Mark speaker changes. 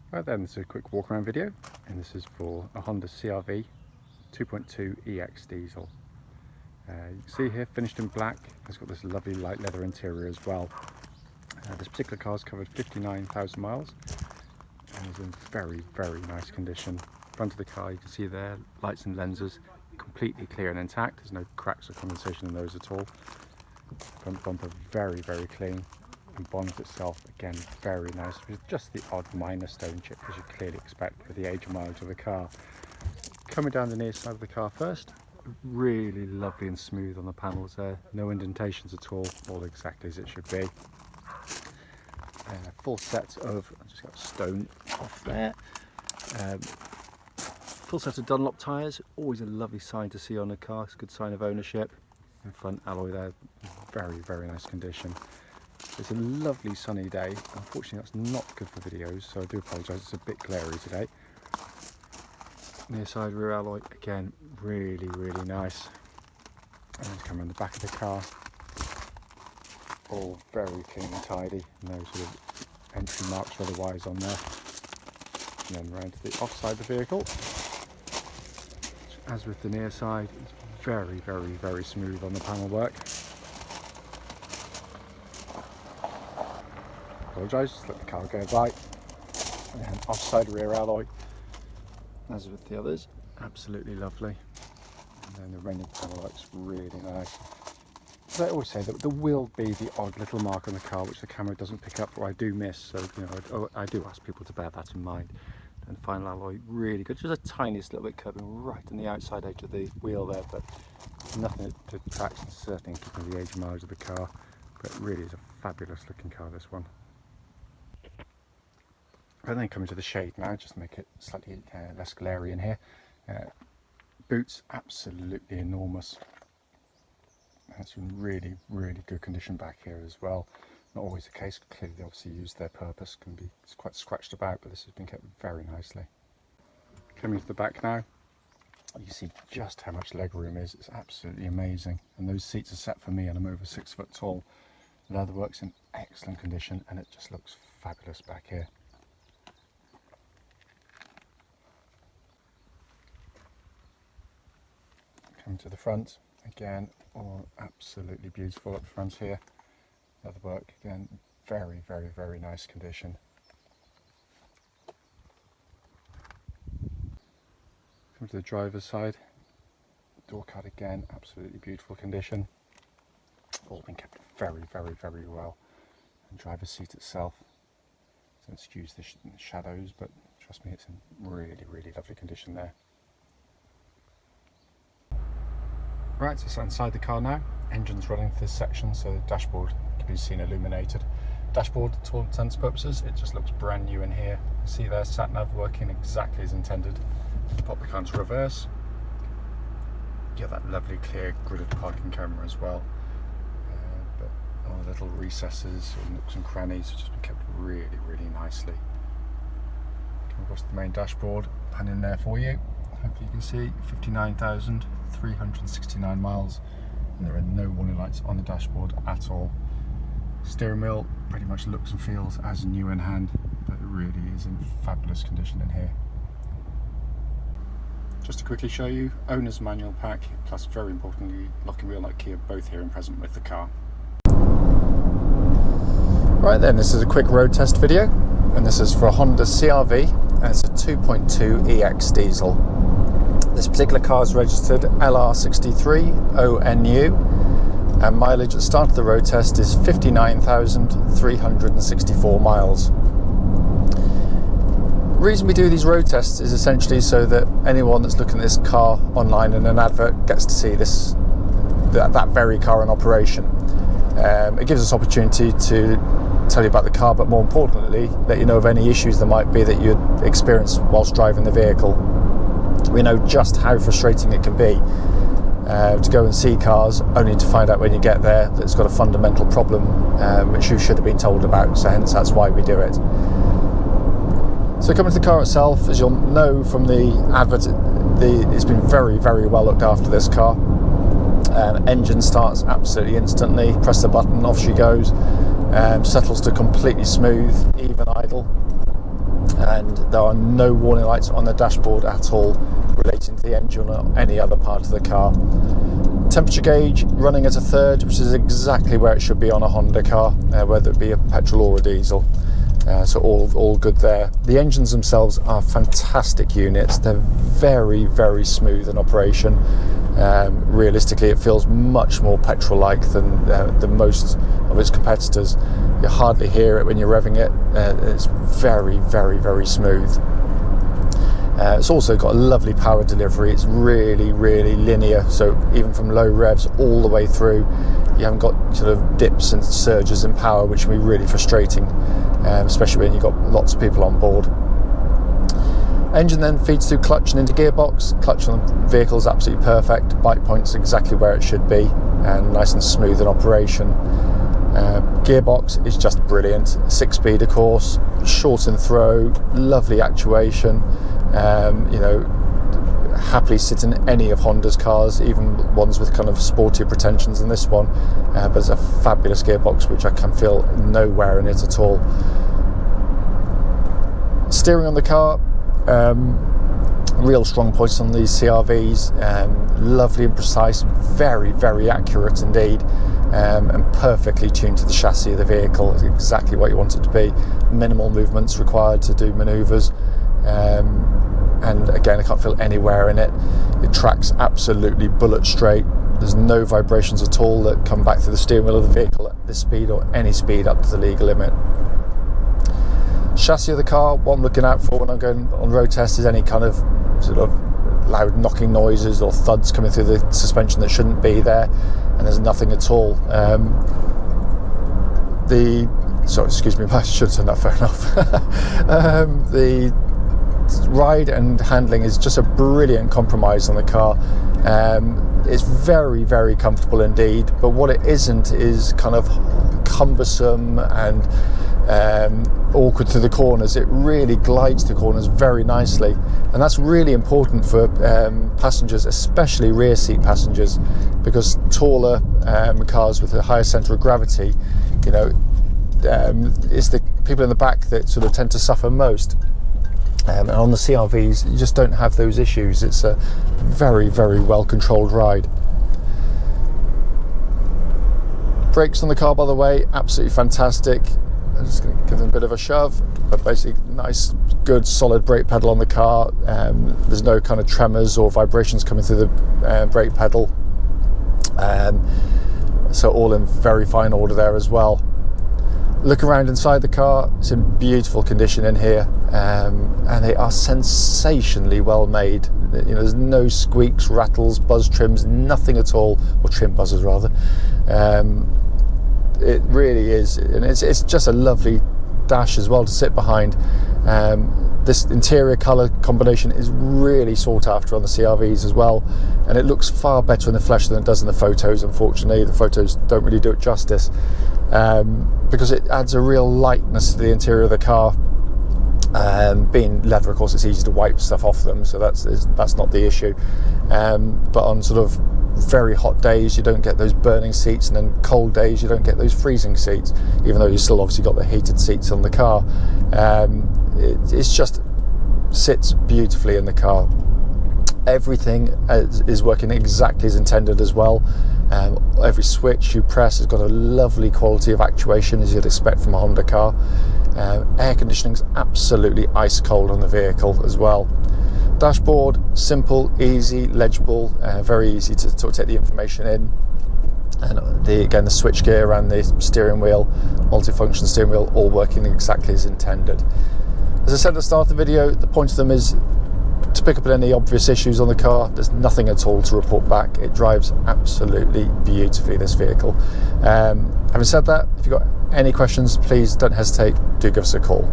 Speaker 1: Right then, this is a quick walk around video, and this is for a Honda CR-V 2.2 EX diesel. You can see here, finished in black. It's got this lovely light leather interior as well. This particular car's covered 59,000 miles and is in very, very nice condition. Front of the car, you can see there, lights and lenses completely clear and intact. There's no cracks or condensation in those at all. Front bumper very, very clean. And bonnet itself, again, very nice, with just the odd minor stone chip, as you clearly expect with the age and mileage of the car. Coming down the near side of the car first, really lovely and smooth on the panels there, no indentations at all exactly as it should be. Full set of, I just got stone off there, full set of Dunlop tyres, always a lovely sign to see on a car, it's a good sign of ownership. And front alloy there, very, very nice condition. It's a lovely sunny day. Unfortunately, that's not good for videos, so I do apologise, it's a bit glary today. Near side rear alloy, again, really, really nice. And then come around the back of the car, all very clean and tidy, no sort of entry marks or otherwise on there. And then round to the off side of the vehicle. As with the near side, it's very, very, very smooth on the panel work. Apologise, just let the car go by. And then offside rear alloy, as with the others, absolutely lovely. And then the remaining panel looks really nice. As I always say, that there will be the odd little mark on the car which the camera doesn't pick up or I do miss, so I do ask people to bear that in mind. And the final alloy, really good, just a tiniest little bit curving right on the outside edge of the wheel there, but nothing that detracts, and certainly in keeping the age and mileage of the car. But it really is a fabulous looking car, this one. And then coming to the shade now, just to make it slightly less glary in here. Boots, absolutely enormous. That's in really, really good condition back here as well. Not always the case, clearly they obviously used their purpose, it's quite scratched about, but this has been kept very nicely. Coming to the back now, you see just how much leg room is, it's absolutely amazing. And those seats are set for me and I'm over 6 foot tall. The leatherwork's in excellent condition and it just looks fabulous back here. Coming to the front, again, all absolutely beautiful up front here. Leatherwork, again, very, very, very nice condition. Come to the driver's side, door cut again, absolutely beautiful condition. All been kept very, very, very well. And driver's seat itself, so excuse the shadows, but trust me, it's in really, really lovely condition there. Right, so inside the car now, engine's running for this section, so the dashboard can be seen illuminated. Dashboard, to all intents and purposes, it just looks brand new in here. See there, sat nav working exactly as intended. Pop the car into reverse. You get that lovely clear gridded parking camera as well. But all the little recesses or nooks and crannies have just been kept really, really nicely. Come across the main dashboard, pan in there for you. Hopefully you can see 59,369 miles, and there are no warning lights on the dashboard at all. Steering wheel pretty much looks and feels as new in hand, but it really is in fabulous condition in here. Just to quickly show you, owner's manual pack, plus very importantly, lock and wheel nut key are both here and present with the car. Right then, this is a quick road test video, and this is for a Honda CR-V, and it's a 2.2 EX diesel. This particular car is registered LR63ONU, and mileage at the start of the road test is 59,364 miles. The reason we do these road tests is essentially so that anyone that's looking at this car online in an advert gets to see that very car in operation. It gives us opportunity to tell you about the car, but more importantly, let you know of any issues there might be that you'd experience whilst driving the vehicle. We know just how frustrating it can be to go and see cars only to find out when you get there that it's got a fundamental problem which you should have been told about, so hence that's why we do it. So coming to the car itself, as you'll know from the advert, it's been very, very well looked after, this car. Engine starts absolutely instantly, press the button, off she goes, settles to completely smooth, even idle.
Speaker 2: and there are no warning lights on the dashboard at all relating to the engine or any other part of the car. Temperature gauge running at a third, which is exactly where it should be on a Honda car, whether it be a petrol or a diesel. So all good there. The engines themselves are fantastic units. They're very, very smooth in operation. Realistically, it feels much more petrol-like than most of its competitors. You hardly hear it when you're revving it. It's very, very, very smooth. It's also got a lovely power delivery. It's really, really linear. So even from low revs all the way through, you haven't got sort of dips and surges in power, which can be really frustrating, especially when you've got lots of people on board. Engine then feeds through clutch and into gearbox. Clutch on the vehicle is absolutely perfect. Bite point's exactly where it should be, and nice and smooth in operation. Gearbox is just brilliant. 6-speed, of course, short and throw, lovely actuation. Happily sit in any of Honda's cars, even ones with kind of sportier pretensions than this one. But it's a fabulous gearbox, which I can feel no wear in it at all. Steering on the car, real strong points on these CR-Vs. Lovely and precise, very, very accurate indeed. And perfectly tuned to the chassis of the vehicle. It's exactly what you want it to be. Minimal movements required to do manoeuvres, and again, I can't feel any wear in it. It tracks absolutely bullet straight. There's no vibrations at all that come back through the steering wheel of the vehicle at this speed or any speed up to the legal limit. Chassis of the car, what I'm looking out for when I'm going on road tests is any kind of sort of loud knocking noises or thuds coming through the suspension that shouldn't be there, and there's nothing at all. Excuse me, I should have turned that phone off. The ride and handling is just a brilliant compromise on the car. It's very, very comfortable indeed, but what it isn't is kind of cumbersome and awkward through the corners. It really glides through corners very nicely, and that's really important for passengers, especially rear seat passengers, because taller cars with a higher centre of gravity, it's the people in the back that sort of tend to suffer most. And on the CR-Vs, you just don't have those issues. It's a very, very well controlled ride. Brakes on the car, by the way, absolutely fantastic. I'm just going to give them a bit of a shove, but basically nice, good, solid brake pedal on the car. There's no kind of tremors or vibrations coming through the brake pedal. So all in very fine order there as well. Look around inside the car, it's in beautiful condition in here, and they are sensationally well made. There's no squeaks, rattles, buzz trims, nothing at all, or trim buzzers rather. It really is, and it's just a lovely dash as well to sit behind. This interior colour combination is really sought after on the CR-Vs as well, and it looks far better in the flesh than it does in the photos. Unfortunately, the photos don't really do it justice, because it adds a real lightness to the interior of the car. Being leather, of course, it's easy to wipe stuff off them, so that's not the issue. But on sort of very hot days, you don't get those burning seats, and then cold days, you don't get those freezing seats, even though you still obviously got the heated seats on the car. It's just sits beautifully in the car. Everything is working exactly as intended as well. Every switch you press has got a lovely quality of actuation, as you'd expect from a Honda car. Air conditioning is absolutely ice cold on the vehicle as well. Dashboard, simple, easy, legible, very easy to sort of take the information in. And again, the switch gear and the steering wheel, multifunction steering wheel, all working exactly as intended. As I said at the start of the video, the point of them is to pick up any obvious issues on the car. There's nothing at all to report back. It drives absolutely beautifully, this vehicle. Having said that, if you've got any questions, please don't hesitate, do give us a call.